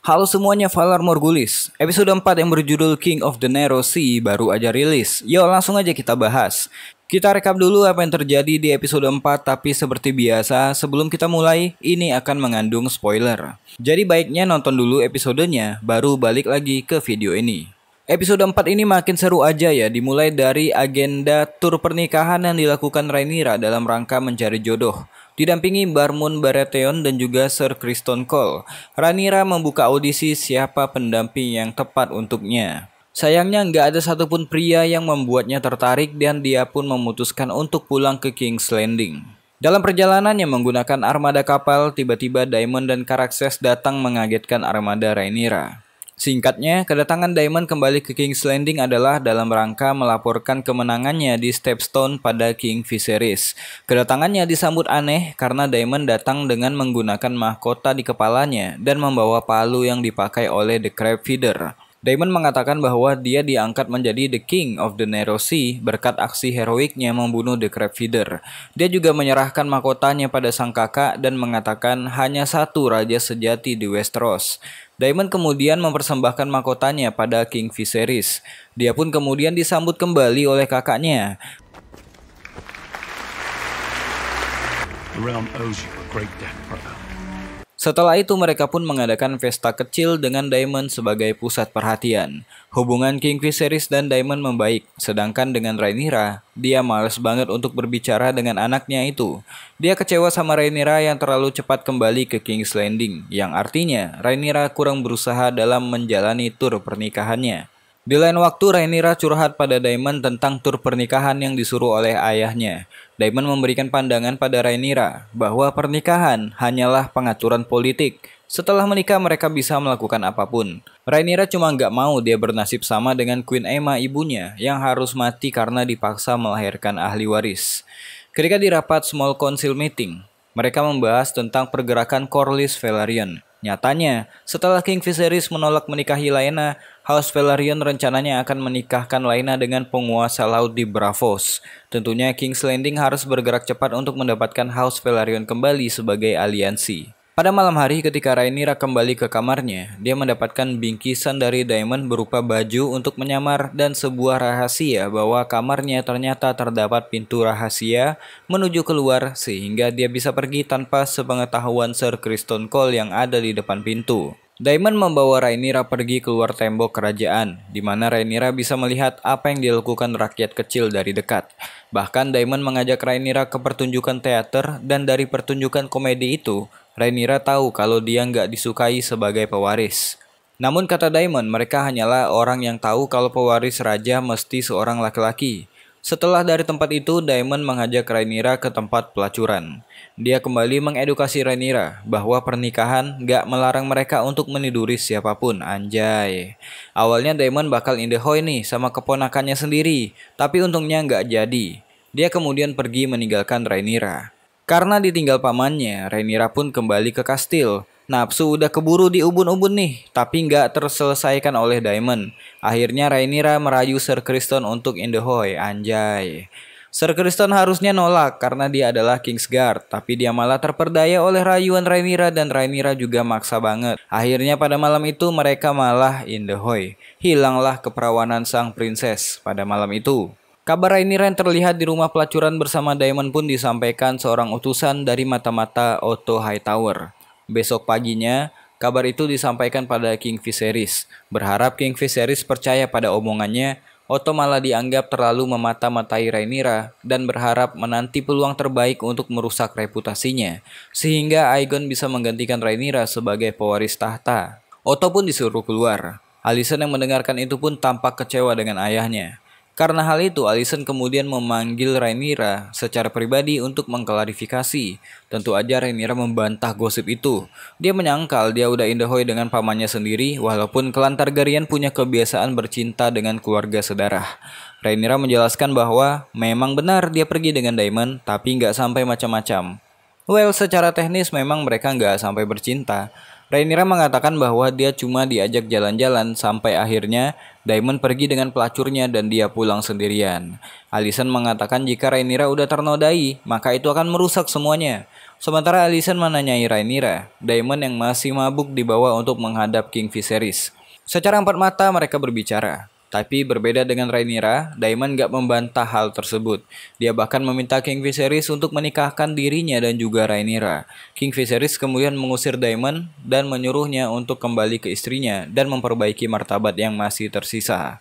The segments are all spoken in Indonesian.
Halo semuanya, Valar Morgulis. Episode 4 yang berjudul King of the Narrow Sea baru aja rilis. Yuk langsung aja kita bahas. Kita rekap dulu apa yang terjadi di episode 4, tapi seperti biasa sebelum kita mulai, ini akan mengandung spoiler. Jadi baiknya nonton dulu episodenya, baru balik lagi ke video ini. Episode 4 ini makin seru aja ya, dimulai dari agenda tur pernikahan yang dilakukan Rhaenyra dalam rangka mencari jodoh. Didampingi Barmun Baratheon dan juga Sir Criston Cole, Rhaenyra membuka audisi siapa pendamping yang tepat untuknya. Sayangnya nggak ada satupun pria yang membuatnya tertarik dan dia pun memutuskan untuk pulang ke King's Landing. Dalam perjalanannya menggunakan armada kapal, tiba-tiba Daemon dan Caraxes datang mengagetkan armada Rhaenyra. Singkatnya, kedatangan Daemon kembali ke King's Landing adalah dalam rangka melaporkan kemenangannya di Stepstone pada King Viserys. Kedatangannya disambut aneh karena Daemon datang dengan menggunakan mahkota di kepalanya dan membawa palu yang dipakai oleh The Crab Feeder. Daemon mengatakan bahwa dia diangkat menjadi The King of the Narrow Sea berkat aksi heroiknya membunuh The Crab Feeder. Dia juga menyerahkan mahkotanya pada sang kakak dan mengatakan hanya satu raja sejati di Westeros. Daemon kemudian mempersembahkan mahkotanya pada King Viserys. Dia pun kemudian disambut kembali oleh kakaknya. Setelah itu mereka pun mengadakan pesta kecil dengan Daemon sebagai pusat perhatian. Hubungan King Viserys dan Daemon membaik, sedangkan dengan Rhaenyra, dia males banget untuk berbicara dengan anaknya itu. Dia kecewa sama Rhaenyra yang terlalu cepat kembali ke King's Landing, yang artinya Rhaenyra kurang berusaha dalam menjalani tur pernikahannya. Di lain waktu, Rhaenyra curhat pada Daemon tentang tur pernikahan yang disuruh oleh ayahnya. Daemon memberikan pandangan pada Rhaenyra bahwa pernikahan hanyalah pengaturan politik. Setelah menikah mereka bisa melakukan apapun. Rhaenyra cuma nggak mau dia bernasib sama dengan Queen Aemma ibunya yang harus mati karena dipaksa melahirkan ahli waris. Ketika di rapat Small Council Meeting, mereka membahas tentang pergerakan Corlys Velaryon. Nyatanya, setelah King Viserys menolak menikahi Laena, House Velaryon rencananya akan menikahkan Laena dengan penguasa laut di Braavos. Tentunya King's Landing harus bergerak cepat untuk mendapatkan House Velaryon kembali sebagai aliansi. Pada malam hari ketika Rhaenyra kembali ke kamarnya, dia mendapatkan bingkisan dari Daemon berupa baju untuk menyamar dan sebuah rahasia bahwa kamarnya ternyata terdapat pintu rahasia menuju keluar sehingga dia bisa pergi tanpa sepengetahuan Sir Criston Cole yang ada di depan pintu. Daemon membawa Rhaenyra pergi keluar tembok kerajaan, di mana Rhaenyra bisa melihat apa yang dilakukan rakyat kecil dari dekat. Bahkan Daemon mengajak Rhaenyra ke pertunjukan teater dan dari pertunjukan komedi itu, Rhaenyra tahu kalau dia nggak disukai sebagai pewaris. Namun kata Daemon, mereka hanyalah orang yang tahu kalau pewaris raja mesti seorang laki-laki. Setelah dari tempat itu, Daemon mengajak Rhaenyra ke tempat pelacuran. Dia kembali mengedukasi Rhaenyra bahwa pernikahan nggak melarang mereka untuk meniduri siapapun, anjay. Awalnya Daemon bakal in the hoy nih sama keponakannya sendiri, tapi untungnya nggak jadi. Dia kemudian pergi meninggalkan Rhaenyra. Karena ditinggal pamannya, Rhaenyra pun kembali ke kastil. Nafsu udah keburu di ubun-ubun nih, tapi nggak terselesaikan oleh Daemon. Akhirnya Rhaenyra merayu Sir Criston untuk in the hoy, anjay. Sir Criston harusnya nolak karena dia adalah Kingsguard, tapi dia malah terperdaya oleh rayuan Rhaenyra dan Rhaenyra juga maksa banget. Akhirnya pada malam itu mereka malah in the hoy. Hilanglah keperawanan sang princess pada malam itu. Kabar Rhaenyra yang terlihat di rumah pelacuran bersama Daemon pun disampaikan seorang utusan dari mata-mata Otto Hightower. Besok paginya, kabar itu disampaikan pada King Viserys. Berharap King Viserys percaya pada omongannya, Otto malah dianggap terlalu memata-matai Rhaenyra dan berharap menanti peluang terbaik untuk merusak reputasinya, sehingga Aegon bisa menggantikan Rhaenyra sebagai pewaris tahta. Otto pun disuruh keluar. Alicent yang mendengarkan itu pun tampak kecewa dengan ayahnya. Karena hal itu, Alicent kemudian memanggil Rhaenyra secara pribadi untuk mengklarifikasi. Tentu aja Rhaenyra membantah gosip itu. Dia menyangkal dia udah in the hoy dengan pamannya sendiri, walaupun klan Targaryen punya kebiasaan bercinta dengan keluarga sedarah. Rhaenyra menjelaskan bahwa memang benar dia pergi dengan Daemon, tapi nggak sampai macam-macam. Well, secara teknis memang mereka nggak sampai bercinta. Rhaenyra mengatakan bahwa dia cuma diajak jalan-jalan sampai akhirnya Daemon pergi dengan pelacurnya dan dia pulang sendirian. Alicent mengatakan jika Rhaenyra udah ternodai, maka itu akan merusak semuanya. Sementara Alicent menanyai Rhaenyra, Daemon yang masih mabuk dibawa untuk menghadap King Viserys. Secara empat mata mereka berbicara. Tapi berbeda dengan Rhaenyra, Daemon gak membantah hal tersebut. Dia bahkan meminta King Viserys untuk menikahkan dirinya dan juga Rhaenyra. King Viserys kemudian mengusir Daemon dan menyuruhnya untuk kembali ke istrinya dan memperbaiki martabat yang masih tersisa.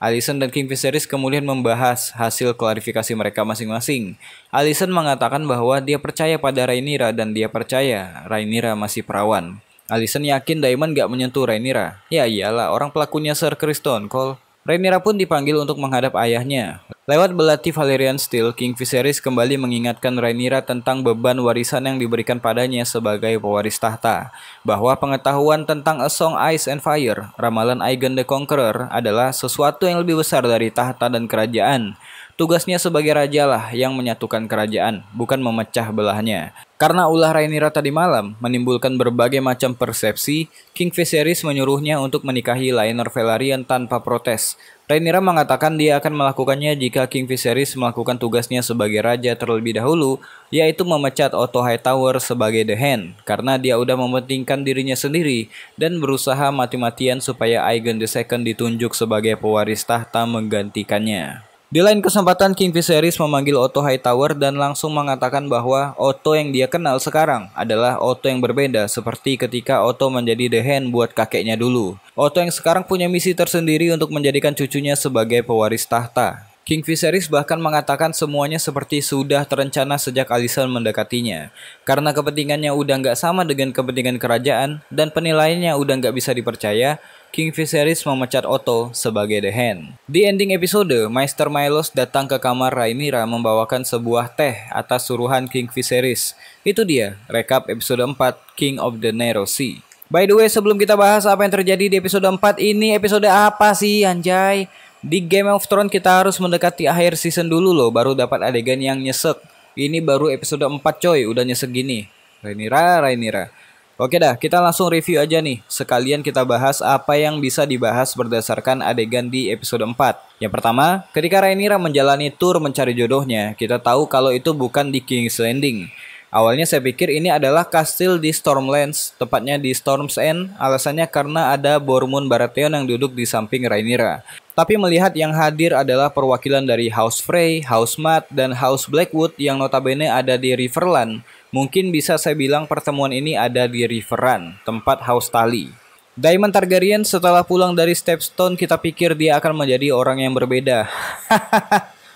Alicent dan King Viserys kemudian membahas hasil klarifikasi mereka masing-masing. Alicent mengatakan bahwa dia percaya pada Rhaenyra dan dia percaya Rhaenyra masih perawan. Alicent yakin Daemon gak menyentuh Rhaenyra. Ya iyalah, orang pelakunya Ser Criston Cole. Rhaenyra pun dipanggil untuk menghadap ayahnya. Lewat belati Valyrian Steel, King Viserys kembali mengingatkan Rhaenyra tentang beban warisan yang diberikan padanya sebagai pewaris tahta. Bahwa pengetahuan tentang A Song Ice and Fire, ramalan Aegon the Conqueror, adalah sesuatu yang lebih besar dari tahta dan kerajaan. Tugasnya sebagai raja lah yang menyatukan kerajaan, bukan memecah belahnya. Karena ulah Rhaenyra tadi malam menimbulkan berbagai macam persepsi, King Viserys menyuruhnya untuk menikahi Laenor Velaryon tanpa protes. Rhaenyra mengatakan dia akan melakukannya jika King Viserys melakukan tugasnya sebagai raja terlebih dahulu, yaitu memecat Otto Hightower sebagai The Hand, karena dia udah mementingkan dirinya sendiri dan berusaha mati-matian supaya Aegon II ditunjuk sebagai pewaris tahta menggantikannya. Di lain kesempatan, King Viserys memanggil Otto Hightower dan langsung mengatakan bahwa Otto yang dia kenal sekarang adalah Otto yang berbeda seperti ketika Otto menjadi The Hand buat kakeknya dulu. Otto yang sekarang punya misi tersendiri untuk menjadikan cucunya sebagai pewaris tahta. King Viserys bahkan mengatakan semuanya seperti sudah terencana sejak Alicent mendekatinya. Karena kepentingannya udah nggak sama dengan kepentingan kerajaan dan penilaiannya udah nggak bisa dipercaya, King Viserys memecat Otto sebagai The Hand. Di ending episode, Maester Mylos datang ke kamar Rhaenyra membawakan sebuah teh atas suruhan King Viserys. Itu dia, rekap episode 4 King of the Narrow Sea. By the way, sebelum kita bahas apa yang terjadi di episode 4 ini, episode apa sih anjay? Di Game of Thrones kita harus mendekati akhir season dulu loh, baru dapat adegan yang nyesek. Ini baru episode 4 coy, udah nyesek gini. Rhaenyra. Oke dah, kita langsung review aja nih. Sekalian kita bahas apa yang bisa dibahas berdasarkan adegan di episode 4. Yang pertama, ketika Rhaenyra menjalani tur mencari jodohnya, kita tahu kalau itu bukan di King's Landing. Awalnya saya pikir ini adalah kastil di Stormlands, tepatnya di Storm's End, alasannya karena ada Bormund Baratheon yang duduk di samping Rhaenyra. Tapi melihat yang hadir adalah perwakilan dari House Frey, House Matt, dan House Blackwood yang notabene ada di Riverland, mungkin bisa saya bilang pertemuan ini ada di Riverrun, tempat House Tully. Daemon Targaryen setelah pulang dari Stepstone kita pikir dia akan menjadi orang yang berbeda.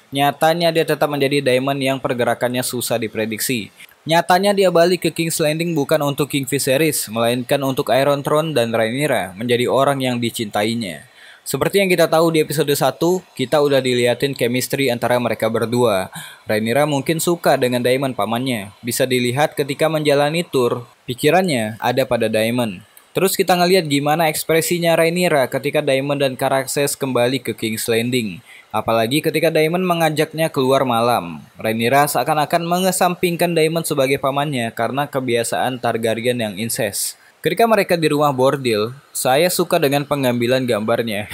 Nyatanya dia tetap menjadi Daemon yang pergerakannya susah diprediksi. Nyatanya dia balik ke King's Landing bukan untuk King Viserys, melainkan untuk Iron Throne dan Rhaenyra menjadi orang yang dicintainya. Seperti yang kita tahu di episode 1, kita udah diliatin chemistry antara mereka berdua. Rhaenyra mungkin suka dengan Daemon pamannya. Bisa dilihat ketika menjalani tour, pikirannya ada pada Daemon. Terus kita ngeliat gimana ekspresinya Rhaenyra ketika Daemon dan Caraxes kembali ke King's Landing. Apalagi ketika Daemon mengajaknya keluar malam. Rhaenyra seakan-akan mengesampingkan Daemon sebagai pamannya karena kebiasaan Targaryen yang incest. Ketika mereka di rumah bordil, saya suka dengan pengambilan gambarnya.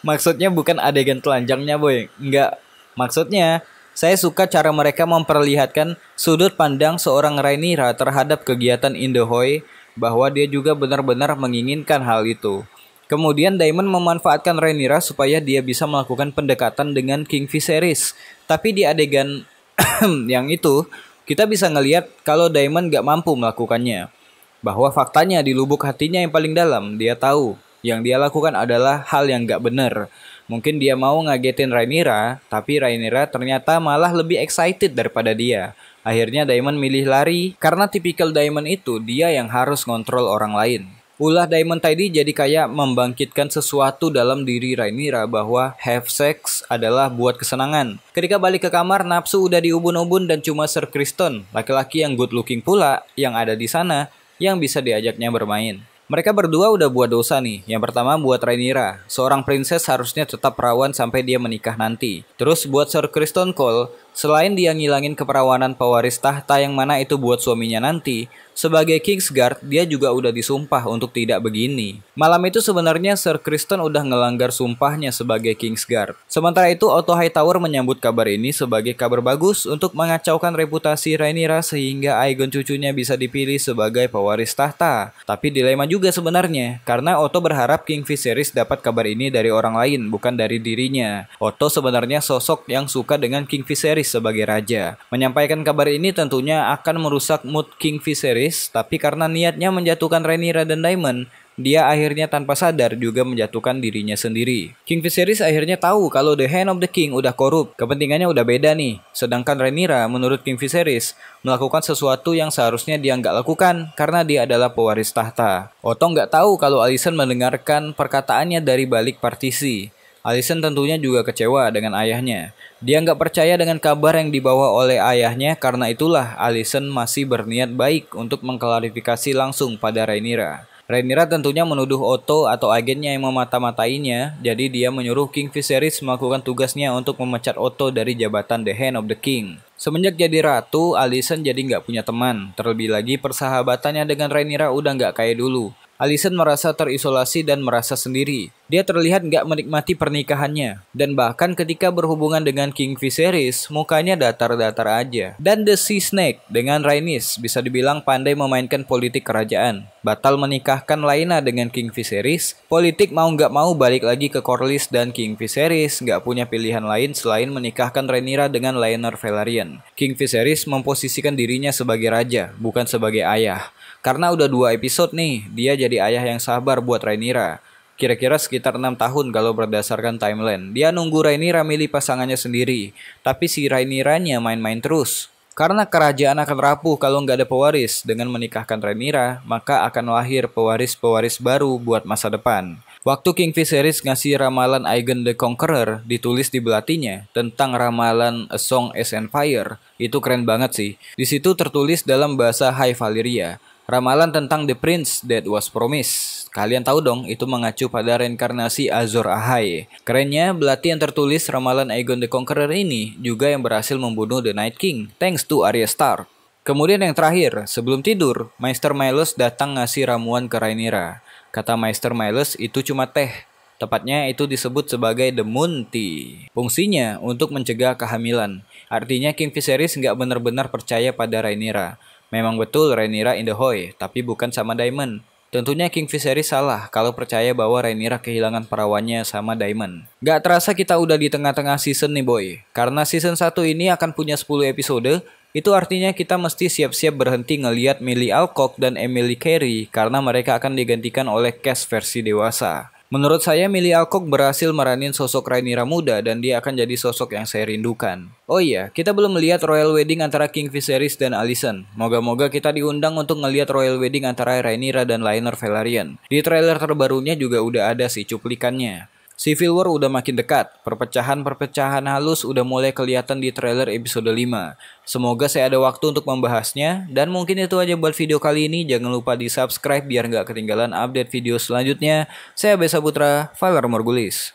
Maksudnya bukan adegan telanjangnya boy, enggak. Maksudnya, saya suka cara mereka memperlihatkan sudut pandang seorang Rhaenyra terhadap kegiatan In the Hoy, bahwa dia juga benar-benar menginginkan hal itu. Kemudian Daemon memanfaatkan Rhaenyra supaya dia bisa melakukan pendekatan dengan King Viserys. Tapi di adegan yang itu, kita bisa ngelihat kalau Daemon gak mampu melakukannya. Bahwa faktanya di lubuk hatinya yang paling dalam, dia tahu yang dia lakukan adalah hal yang gak benar. Mungkin dia mau ngagetin Rhaenyra, tapi Rhaenyra ternyata malah lebih excited daripada dia. Akhirnya Daemon milih lari, karena tipikal Daemon itu dia yang harus ngontrol orang lain. Ulah Daemon tadi jadi kayak membangkitkan sesuatu dalam diri Rhaenyra bahwa have sex adalah buat kesenangan. Ketika balik ke kamar, nafsu udah diubun-ubun dan cuma Ser Criston, laki-laki yang good looking pula, yang ada di sana, yang bisa diajaknya bermain. Mereka berdua udah buat dosa nih. Yang pertama buat Rhaenyra, seorang princess harusnya tetap perawan sampai dia menikah nanti. Terus buat Ser Criston Cole, Selain dia ngilangin keperawanan pewaris tahta yang mana itu buat suaminya nanti, sebagai Kingsguard dia juga udah disumpah untuk tidak begini. Malam itu sebenarnya Sir Criston udah ngelanggar sumpahnya sebagai Kingsguard. Sementara itu Otto Hightower menyambut kabar ini sebagai kabar bagus untuk mengacaukan reputasi Rhaenyra sehingga Aegon cucunya bisa dipilih sebagai pewaris tahta. Tapi dilema juga sebenarnya, karena Otto berharap King Viserys dapat kabar ini dari orang lain, bukan dari dirinya. Otto sebenarnya sosok yang suka dengan King Viserys sebagai raja. Menyampaikan kabar ini tentunya akan merusak mood King Viserys, tapi karena niatnya menjatuhkan Rhaenyra dan Daemon, dia akhirnya tanpa sadar juga menjatuhkan dirinya sendiri. King Viserys akhirnya tahu kalau The Hand of the King udah korup, kepentingannya udah beda nih. Sedangkan Rhaenyra menurut King Viserys melakukan sesuatu yang seharusnya dia nggak lakukan karena dia adalah pewaris tahta. Otto nggak tahu kalau Alicent mendengarkan perkataannya dari balik partisi. Alicent tentunya juga kecewa dengan ayahnya. Dia nggak percaya dengan kabar yang dibawa oleh ayahnya, karena itulah Alicent masih berniat baik untuk mengklarifikasi langsung pada Rhaenyra. Rhaenyra tentunya menuduh Otto atau agennya yang memata-matainya, jadi dia menyuruh King Viserys melakukan tugasnya untuk memecat Otto dari jabatan The Hand of the King. Semenjak jadi ratu, Alicent jadi nggak punya teman, terlebih lagi persahabatannya dengan Rhaenyra udah nggak kayak dulu. Alicent merasa terisolasi dan merasa sendiri. Dia terlihat nggak menikmati pernikahannya. Dan bahkan ketika berhubungan dengan King Viserys, mukanya datar-datar aja. Dan The Sea Snake dengan Rhaenys bisa dibilang pandai memainkan politik kerajaan. Batal menikahkan Laena dengan King Viserys, politik mau nggak mau balik lagi ke Corlys, dan King Viserys nggak punya pilihan lain selain menikahkan Rhaenyra dengan Laenor Velaryon. King Viserys memposisikan dirinya sebagai raja, bukan sebagai ayah. Karena udah 2 episode nih, dia jadi ayah yang sabar buat Rhaenyra. Kira-kira sekitar 6 tahun kalau berdasarkan timeline. Dia nunggu Rhaenyra milih pasangannya sendiri. Tapi si Rhaenyranya main-main terus. Karena kerajaan akan rapuh kalau nggak ada pewaris. Dengan menikahkan Rhaenyra, maka akan lahir pewaris-pewaris baru buat masa depan. Waktu King Viserys ngasih ramalan Aegon the Conqueror ditulis di belatinya tentang ramalan A Song as and Fire, itu keren banget sih. Di situ tertulis dalam bahasa High Valyria. Ramalan tentang The Prince That Was Promised. Kalian tahu dong, itu mengacu pada reinkarnasi Azor Ahai. Kerennya, belati yang tertulis ramalan Aegon the Conqueror ini juga yang berhasil membunuh The Night King, thanks to Arya Stark. Kemudian yang terakhir, sebelum tidur, Maester Mylus datang ngasih ramuan ke Rhaenyra. Kata Maester Mylus itu cuma teh. Tepatnya itu disebut sebagai The Moon Tea. Fungsinya untuk mencegah kehamilan. Artinya King Viserys nggak benar-benar percaya pada Rhaenyra. Memang betul Rhaenyra in the Hoy, tapi bukan sama Daemon. Tentunya King Viserys salah kalau percaya bahwa Rhaenyra kehilangan perawannya sama Daemon. Gak terasa kita udah di tengah-tengah season nih boy. Karena season 1 ini akan punya 10 episode, itu artinya kita mesti siap-siap berhenti ngeliat Millie Alcock dan Emily Carey karena mereka akan digantikan oleh cast versi dewasa. Menurut saya Millie Alcock berhasil meranin sosok Rhaenyra muda dan dia akan jadi sosok yang saya rindukan. Oh iya, kita belum melihat Royal Wedding antara King Viserys dan Alicent. Moga-moga kita diundang untuk ngelihat Royal Wedding antara Rhaenyra dan Laenor Velaryon. Di trailer terbarunya juga udah ada sih cuplikannya. Civil War udah makin dekat, perpecahan-perpecahan halus udah mulai kelihatan di trailer episode 5. Semoga saya ada waktu untuk membahasnya, dan mungkin itu aja buat video kali ini. Jangan lupa di subscribe biar nggak ketinggalan update video selanjutnya. Saya Besa Putra, Valar Morghulis.